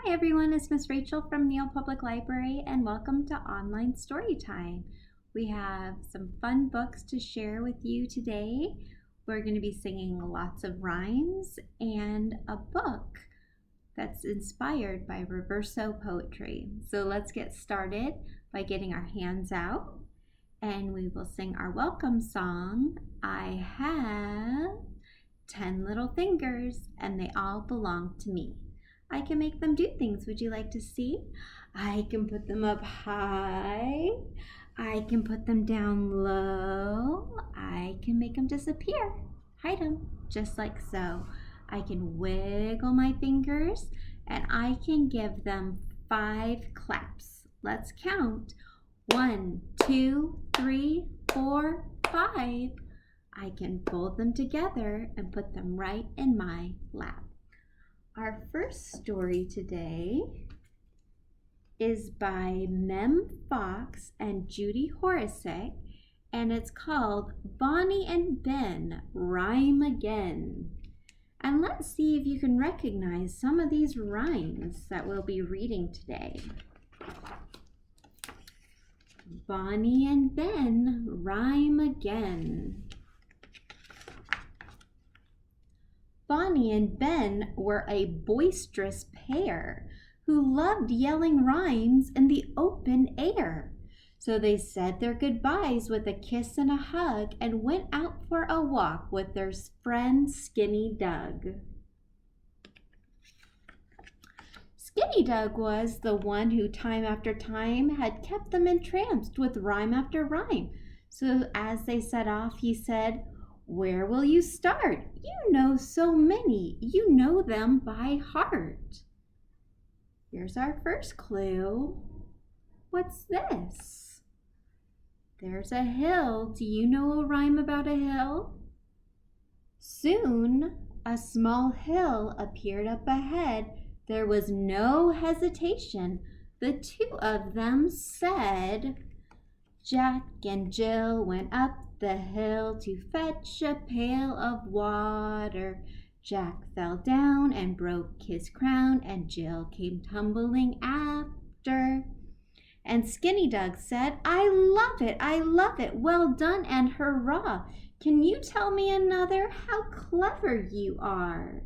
Hi everyone, it's Miss Rachel from Neal Public Library and welcome to Online Storytime. We have some fun books to share with you today. We're going to be singing lots of rhymes and a book that's inspired by reverso poetry. So let's get started by getting our hands out and we will sing our welcome song. I have 10 little fingers and they all belong to me. I can make them do things. Would you like to see? I can put them up high. I can put them down low. I can make them disappear. Hide them, just like so. I can wiggle my fingers and I can give them 5 claps. Let's count. 1, 2, 3, 4, 5. I can fold them together and put them right in my lap. Our first story today is by Mem Fox and Judy Horacek, and it's called Bonnie and Ben Rhyme Again. And let's see if you can recognize some of these rhymes that we'll be reading today. Bonnie and Ben rhyme again. Bonnie and Ben were a boisterous pair who loved yelling rhymes in the open air. So they said their goodbyes with a kiss and a hug and went out for a walk with their friend Skinny Doug. Skinny Doug was the one who time after time had kept them entranced with rhyme after rhyme. So as they set off, he said, "Where will you start? You know so many. You know them by heart." Here's our first clue. What's this? There's a hill. Do you know a rhyme about a hill? Soon a small hill appeared up ahead. There was no hesitation. The 2 of them said, Jack and Jill went up the hill to fetch a pail of water. Jack fell down and broke his crown, and Jill came tumbling after. And Skinny Doug said, I love it, well done and hurrah. Can you tell me another? How clever you are.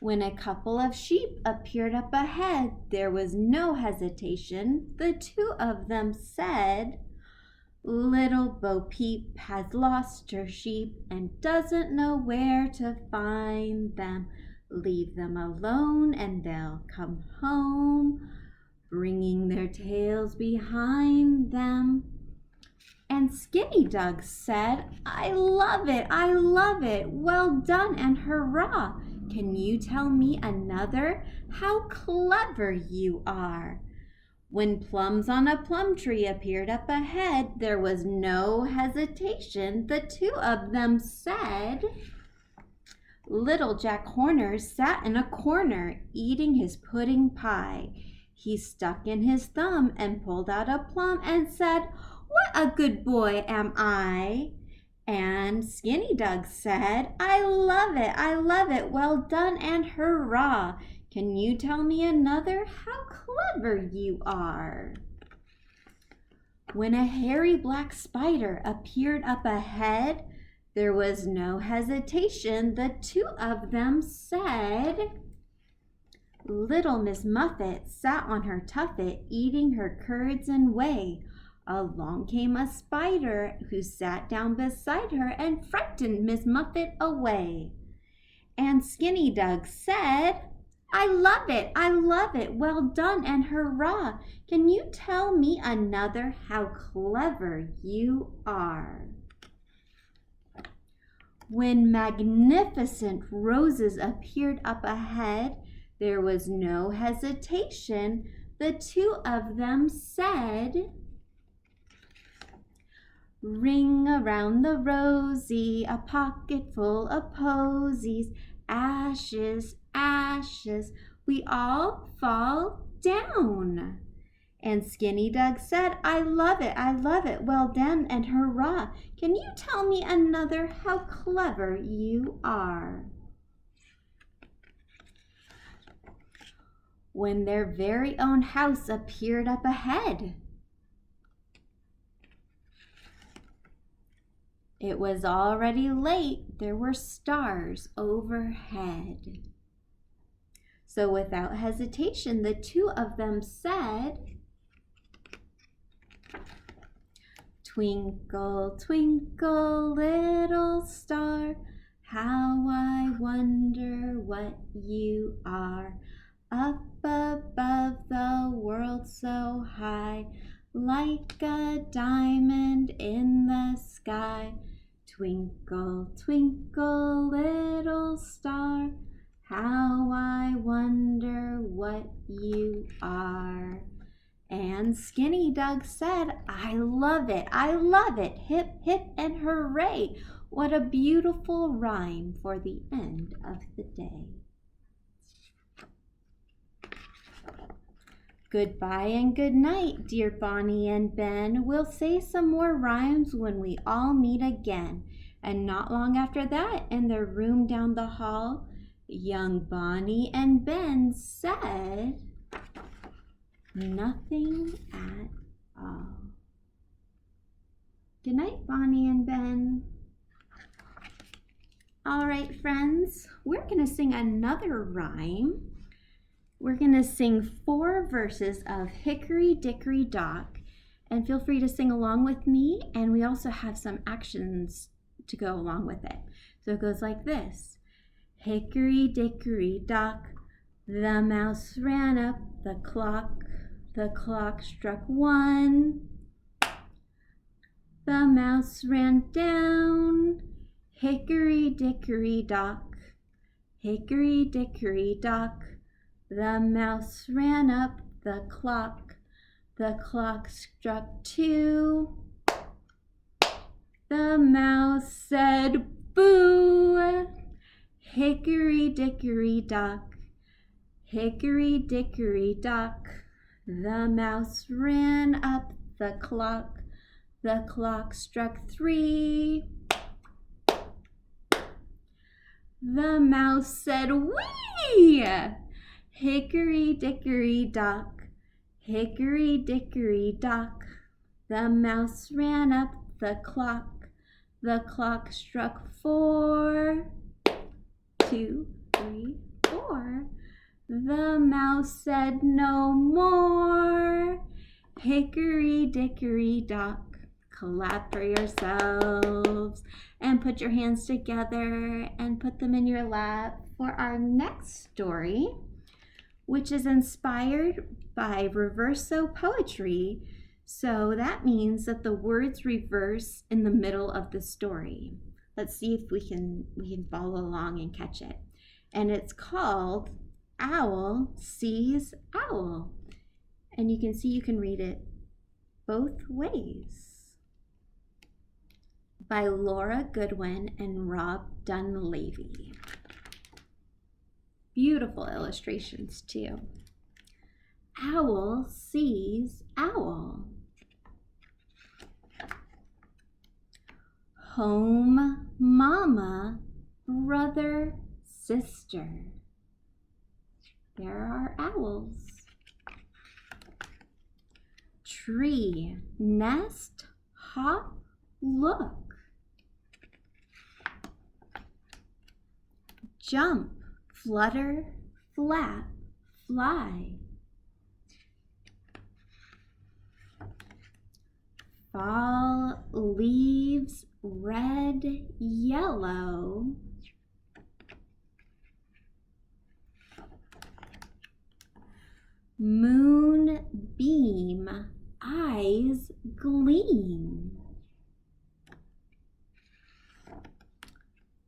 When a couple of sheep appeared up ahead, there was no hesitation. The 2 of them said, Little Bo Peep has lost her sheep and doesn't know where to find them. Leave them alone and they'll come home, bringing their tails behind them. And Skinny Doug said, I love it, well done and hurrah. Can you tell me another? How clever you are. When plums on a plum tree appeared up ahead, there was no hesitation. The 2 of them said, Little Jack Horner sat in a corner, eating his pudding pie. He stuck in his thumb and pulled out a plum and said, What a good boy am I. And Skinny Doug said, I love it, well done and hurrah. Can you tell me another? How clever you are. When a hairy black spider appeared up ahead, there was no hesitation. The 2 of them said, Little Miss Muffet sat on her tuffet, eating her curds and whey. Along came a spider who sat down beside her and frightened Miss Muffet away. And Skinny Doug said, I love it, well done and hurrah. Can you tell me another? How clever you are. When magnificent roses appeared up ahead, there was no hesitation. The 2 of them said, Ring around the rosy, a pocket full of posies, ashes, ashes, we all fall down. And Skinny Doug said, I love it, well done and hurrah. Can you tell me another? How clever you are. when their very own house appeared up ahead. It was already late. There were stars overhead. So without hesitation, the two of them said, "Twinkle, twinkle, little star, how I wonder what you are. Up above the world so high, like a diamond in the sky. Twinkle, twinkle, little star, how I wonder what you are." And Skinny Doug said, "I love it, I love it, hip, hip, and hooray. What a beautiful rhyme for the end of the day." Goodbye and good night, dear Bonnie and Ben. We'll say some more rhymes when we all meet again. And not long after that, in their room down the hall, young Bonnie and Ben said nothing at all. Good night, Bonnie and Ben. All right, friends, we're going to sing another rhyme. We're going to sing 4 verses of Hickory, Dickory, Dock, and feel free to sing along with me, and we also have some actions to go along with it. So it goes like this. Hickory, dickory, dock, the mouse ran up the clock struck 1. The mouse ran down, hickory, dickory, dock, hickory, dickory, dock. The mouse ran up the clock struck 2. The mouse said, "Boo!" Hickory, dickory, dock, hickory, dickory, dock. The mouse ran up the clock struck 3. The mouse said, "Wee!" Hickory, dickory, dock, hickory, dickory, dock. The mouse ran up the clock struck 4. 2, 3, 4. The mouse said no more. Hickory, dickory, dock. Clap for yourselves and put your hands together and put them in your lap for our next story, which is inspired by reverso poetry. So that means that the words reverse in the middle of the story. Let's see if we can follow along and catch it. And it's called Owl Sees Owl. And you can see you can read it both ways. By Laura Goodwin and Rob Dunleavy. Beautiful illustrations too. Owl sees owl. Home, mama, brother, sister. There are owls. Tree, nest, hop, look. Jump, flutter, flap, fly. Fall, leaves, red, yellow. Moon, beam, eyes, gleam.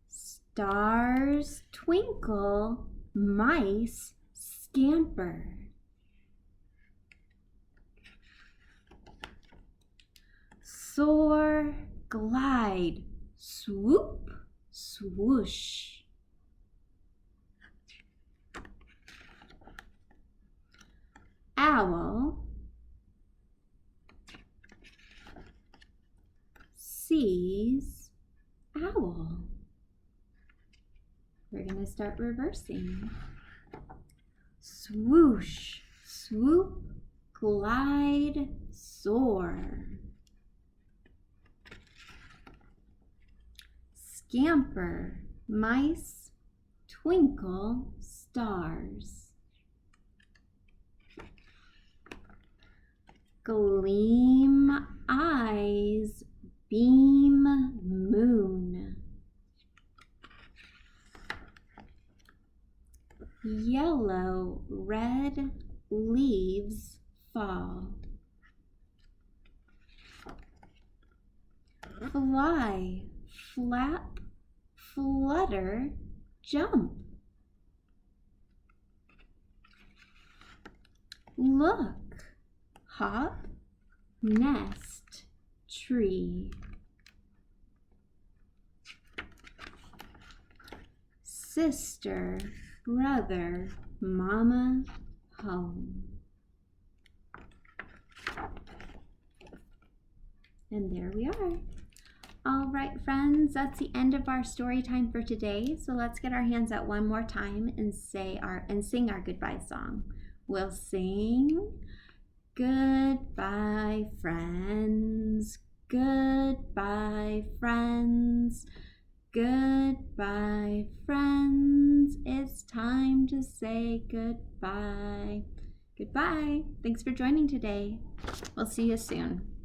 Stars, twinkle, mice, scamper. Soar, glide, swoop, swoosh. Owl sees owl. We're going to start reversing. Swoosh, swoop, glide, soar. Scamper, mice, twinkle, stars. Gleam, eyes, beam, moon. Yellow, red, leaves fall. Fly, flap, flutter, jump. Look, hop, nest, tree. Sister, brother, mama, home. And there we are. All right, friends, that's the end of our story time for today. So let's get our hands out one more time and sing our goodbye song. We'll sing, goodbye, friends. Goodbye, friends. Goodbye, friends. It's time to say goodbye. Goodbye. Thanks for joining today. We'll see you soon.